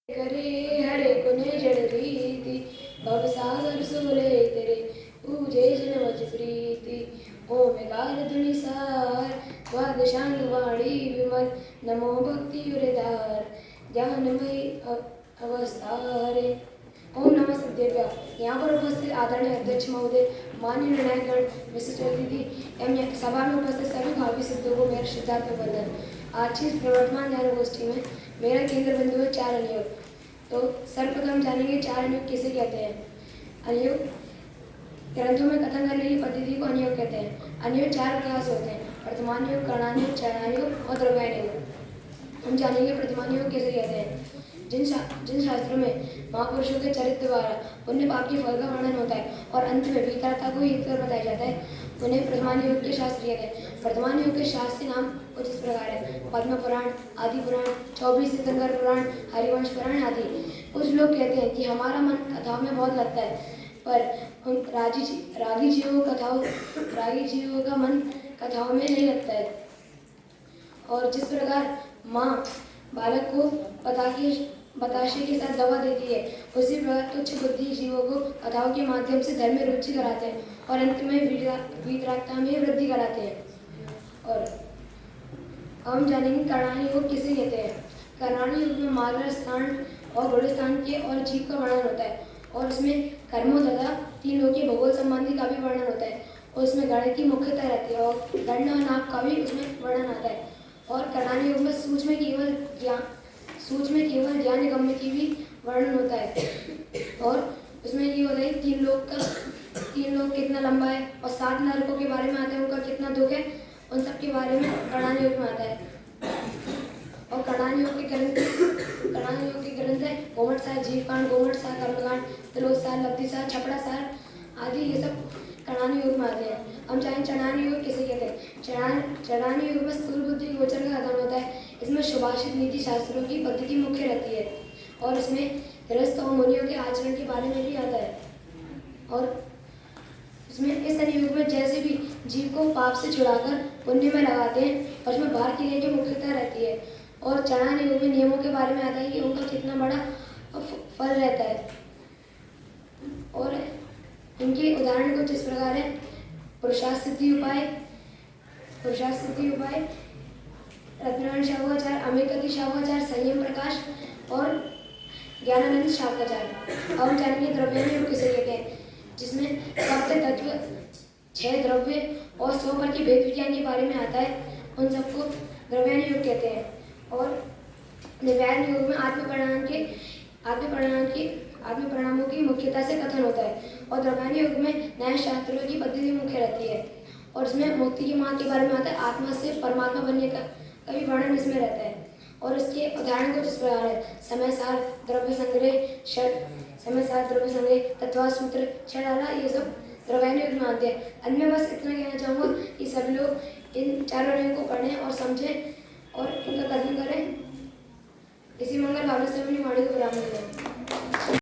करे हरे कुने जड़ रीति भव सागर सोले तेरे पूजे जन वज प्रीति ओमेकार धुनि सार द्वादशांग वाणी विमल नमो भक्ति उरेदार ज्ञानमयी अवस्थारे। ओम नमः सद्यव्या। यहाँ पर उपस्थित आदरणीय अध्यक्ष महोदय, माननीय निर्णायकगण, विशिष्ट अतिथि एवं सभा में उपस्थित सभी भावी सिद्धों को मेरा श्रद्धापूर्वक वंदन। आज की इस प्रवर्तमान ध्यान गोष्ठी में मेरा केंद्र बिंदु है चार अनुयोग। तो सर्वप्रथम जानेंगे चार अनुयोग किसे कहते हैं। अनुयोग ग्रंथों में कथन करने की पद्धति को अनुयोग कहते हैं। अनुयोग चार प्रकार से होते हैं: वर्तमान योग, करणानुयोग, चरणानुयोग और द्रव्यानुयोग। हम जानेंगे वर्तमान योग किसे कहते हैं। जिन शास्त्रों में महापुरुषों के चरित्र द्वारा पुण्य पाप के फल का वर्णन होता है और अंत में वितरता को हितकर बताया जाता है, उन्हें वर्तमान योग के शास्त्र कहते हैं। वर्तमान योग के शास्त्रीय नाम कुछ इस प्रकार है: पद्म पुराण, आदि पुराण, 24 तीर्थंकर पुराण, हरिवंश पुराण आदि। कुछ लोग कहते हैं कि हमारा मन कथाओं में बहुत लगता है, पर उन रागी जीवों का मन कथाओं में नहीं लगता है। और जिस प्रकार माँ बालक को बताशे के साथ दवा देती है, उसी प्रकार तुच्छ बुद्धि जीवों को कथाओं के माध्यम से धर्म में रुचि कराते हैं और अंत में वीतरागता में वृद्धि कराते हैं। और हम जानेंगे करणानी योग किसे कहते हैं। करणानी योग में मार्ग स्थान और गुण स्थान के और जीव का वर्णन होता है और उसमें कर्मों तथा तीन लोग के भूगोल संबंधी का भी वर्णन होता है और उसमें गणित की मुख्यता रहती है और गणना और नाप का भी उसमें वर्णन आता है। और करणानी योग में सूक्ष्म केवल ज्ञान गम्य की भी वर्णन होता है और उसमें ये होता है तीन लोग कितना लंबा है और 7 नरकों के बारे में आता है, उनका कितना दुख है, उन सब के बारे में करणानी योग में आता है। और करणानी योग के ग्रंथ है गोमट सार, जीवकांड, गोमट सार, कर्मकांड, त्रिलोक सार, लब्धि सार, छपड़ा सार आदि। ये सब करणानी योग में आते हैं। हम चाहें चरणानी योग किसे कहते हैं। चरणानी योग में स्थूल बुद्धि गोचर का कथन होता है। इसमें सुभाषित नीति शास्त्रों की पद्धति मुख्य रहती है और इसमें गृहस्थ और मुनियों के आचरण के बारे में भी आता है। और इसमें इस अनुयोग में जैसे भी जीव को पाप से छुड़ाकर पुण्य में लगाते हैं और उसमें बाहर की की मुख्यता रहती है। और चरणानी योग में नियमों के बारे में आता है कि उनका कितना बड़ा फल रहता है। और इनके उदाहरण कुछ इस प्रकार है: पुरुषार्थ सिद्धि उपाय, रत्नारायण शावकाचार्य, अमेकति शावकाचार्य, संयम प्रकाश और ज्ञानानंद शावकाचार्य। अब हम जानेंगे द्रव्यानुयोग किसे कहते हैं, जिसमें सप्त तत्व, 6 द्रव्य और 100 पर के भेद विज्ञान के बारे में आता है, उन सबको द्रव्यानुयोग कहते हैं। और द्रव्यानुयोग में आत्म परिणामों की मुख्यता से कथन होता है और द्रव्यानुयोग में न्याय शास्त्रों की पद्धति मुख्य रहती है और इसमें मुक्ति की मार्ग के बारे में आता है। आत्मा से परमात्मा बनने का भी वर्णन इसमें रहता है। और इसके उदाहरण कुछ इस प्रकार है: समय सार, द्रव्य संग्रह, तत्वा सूत्र, छड़ाला, ये सब द्रव्यानुयोग में आते हैं। अंत में बस इतना कहना चाहूँगा कि सभी लोग इन चारों अनुयोग को पढ़ें और समझें और इनका कथन करें। इसी मंगल भावना से अपनी वाणी को विराम दें।